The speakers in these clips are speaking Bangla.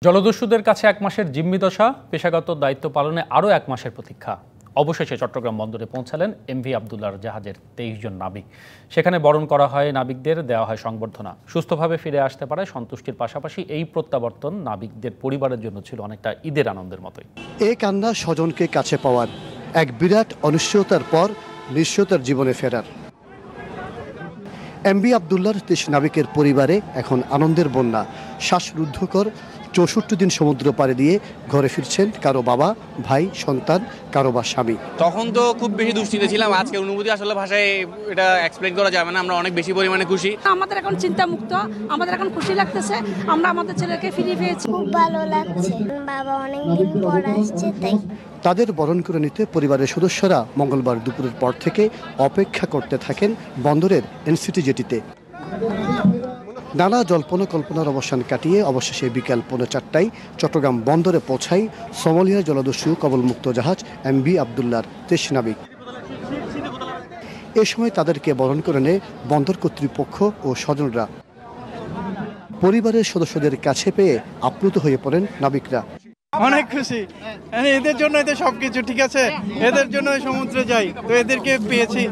জলদস্যুদের কাছে ১ মাসের জিম্মি দশা, পেশাগত দায়িত্ব পালনে আরও ১ মাসের প্রতীক্ষা। অবশেষে চট্টগ্রাম বন্দরে পৌঁছালেন এমভি আবদুল্লাহর জাহাজের ২৩ জন নাবিক। সেখানে বরণ করা হয় নাবিকদের, দেওয়া হয় সংবর্ধনা। সুস্থভাবে ফিরে আসতে পারে সন্তুষ্টির পাশাপাশি এই প্রত্যাবর্তন নাবিকদের পরিবারের জন্য ছিল অনেকটা ঈদের আনন্দের মতোই। এ কান্না স্বজনকে কাছে পাওয়ার, এক বিরাট অনিশ্চয়তার পর নিশ্চয়তার জীবনে ফেরার। এমভি আবদুল্লাহর ৩০ নাবিকের পরিবারে এখন আনন্দের বন্যা। শ্বাসরুদ্ধকর ৬৪ দিন সমুদ্র পাড়ি দিয়ে ঘরে ফিরছেন কারো বাবা, ভাই, সন্তান, কারো বা স্বামী। তখন তো খুব বেশি দুশ্চিন্তা ছিলাম। আজকের অনুভূতি আসলে ভাষায় এটা এক্সপ্লেন করা যাবে না। আমরা অনেক বেশি পরিমাণে খুশি। আমাদের এখন চিন্তা মুক্ত, আমাদের এখন খুশি লাগতেছে। আমরা আমাদের ছেলেকে ফিরিয়ে পেয়েছি, খুব ভালো লাগছে। বাবা অনেকদিন পর আসছে তাই। তাদের বরণ করে নিতে পরিবারের সদস্যরা মঙ্গলবার দুপুরের পর থেকে অপেক্ষা করতে থাকেন বন্দরের এনসিটি জেটিতে। নানা জল্পনা কল্পনার অবসান কাটিয়ে অবশেষে বিকাল ৪:৩০টায় চট্টগ্রাম বন্দরে পৌঁছায় সোমালিয়ার জলদস্যু কবলমুক্ত জাহাজ এমভি আবদুল্লাহর ৩০ নাবিক। এ সময় তাদেরকে বরণ করে নেয় বন্দর কর্তৃপক্ষ ও স্বজনরা। পরিবারের সদস্যদের কাছে পেয়ে আপ্লুত হয়ে পড়েন নাবিকরা। অনেক খুশি, এদের জন্য এদের সবকিছু ঠিক আছে, এদের জন্য সমুদ্রে যাই তো এদেরকে পেয়েছি,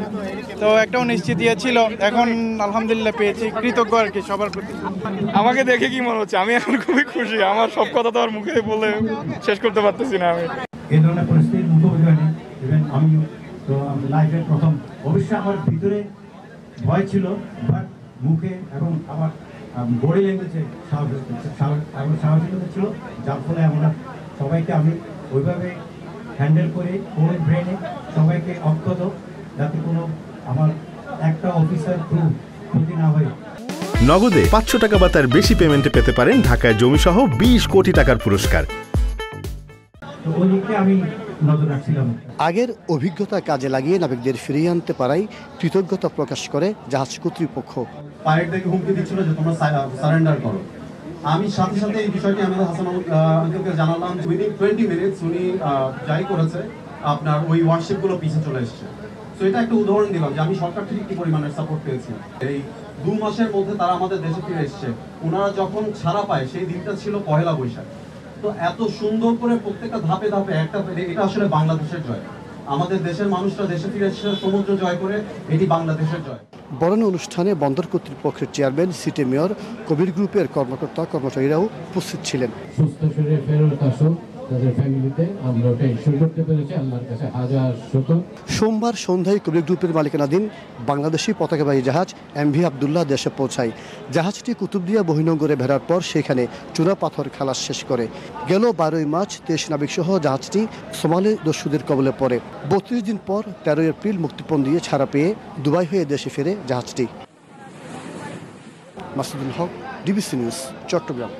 তো একটা অনিশ্চিত ছিল, এখন আলহামদুলিল্লাহ পেয়েছি, কৃতজ্ঞ আর কি সবার প্রতি। আমাকে দেখে কি মনে হচ্ছে, আমি এখন খুবই খুশি। আমার সব কথা তো আর মুখে বলে শেষ করতে পারতেছি না। আমি এই ধরনের পরিস্থিতির মুখোমুখি হয়নি, আমি তো লাইফের প্রথম। অবশ্যই আমার ভিতরে ভয় ছিল, বাট মুখে এবং আমার বডি ল্যাঙ্গুয়েজে সাহসিকতা ছিল, যার ফলে আমরা সবাইকে আমি ওইভাবে হ্যান্ডেল করে কোন ব্রেনে সবাইকে অক্ষত, যাতে কোনো আমার একটা অফিসার ক্রু ক্ষতি না হয়। নগদে ৫০০ টাকা বা তার বেশি পেমেন্টে পেতে পারেন ঢাকায় জমিসহ ২০ কোটি টাকার পুরস্কার। তো ওই দিকটা আমি নজর রাখছিলাম। আগের অভিজ্ঞতা কাজে লাগিয়ে নাবিকদের ফিরিয়ে আনতে পারায় কৃতজ্ঞতা প্রকাশ করে জাহাজ কর্তৃপক্ষ। পাইলটদেরকে হুমকি দিচ্ছিল যে তোমরা সারেন্ডার করো। আমি সাথে সাথে এই বিষয়টি আমাদের হাসান আঙ্কেলকে জানালাম। উইদিন 20 মিনিটস উনি যাই করেছে, আপনার ওই ওয়ারশিপগুলো পিছিয়ে চলে এসছে। তো এটা একটা উদাহরণ দিলাম যে আমি সরকার থেকে কি পরিমাণের সাপোর্ট পেয়েছি। এই 2 মাসের মধ্যে তারা আমাদের দেশে ফিরে এসছে। ওনারা যখন ছাড়া পায় সেই দিনটা ছিল পহেলা বৈশাখ। তো এত সুন্দর করে প্রত্যেকটা ধাপে ধাপে একটা, এটা আসলে বাংলাদেশের জয়। আমাদের দেশের মানুষরা দেশে ফিরে এসে সমুদ্র জয় করে, এটি বাংলাদেশের জয়। বরণ অনুষ্ঠানে বন্দর কর্তৃপক্ষের চেয়ারম্যান, সিটি মেয়র, কবির গ্রুপের কর্মকর্তা কর্মচারীরাও উপস্থিত ছিলেন। সুস্থ শরীরে ফেরত আসুন তাদের ফ্যামিলিতে, আমরা ওটা ইনশিওর করতে পেরেছি, আল্লাহর কাছে হাজার শুকর। সোমবার সন্ধ্যায় কবির গ্রুপের মালিকানাধীন বাংলাদেশি পতাকাবাহী জাহাজ এমভি আবদুল্লাহ দেশে পৌঁছায়। জাহাজটি কুতুবদিয়া বহিনগরে ভেড়ার পর সেখানে চূড়া পাথর খালাস শেষ করে। গেল ১২ই মার্চ ২৩ নাবিক সহ জাহাজটি সোমালি দস্যুদের কবলে পড়ে। ৩২ দিন পর ১৩ এপ্রিল মুক্তিপণ দিয়ে ছাড়া পেয়ে দুবাই হয়ে দেশে ফেরে জাহাজটি। মাসুদুল হক, ডিবিসি নিউজ, চট্টগ্রাম।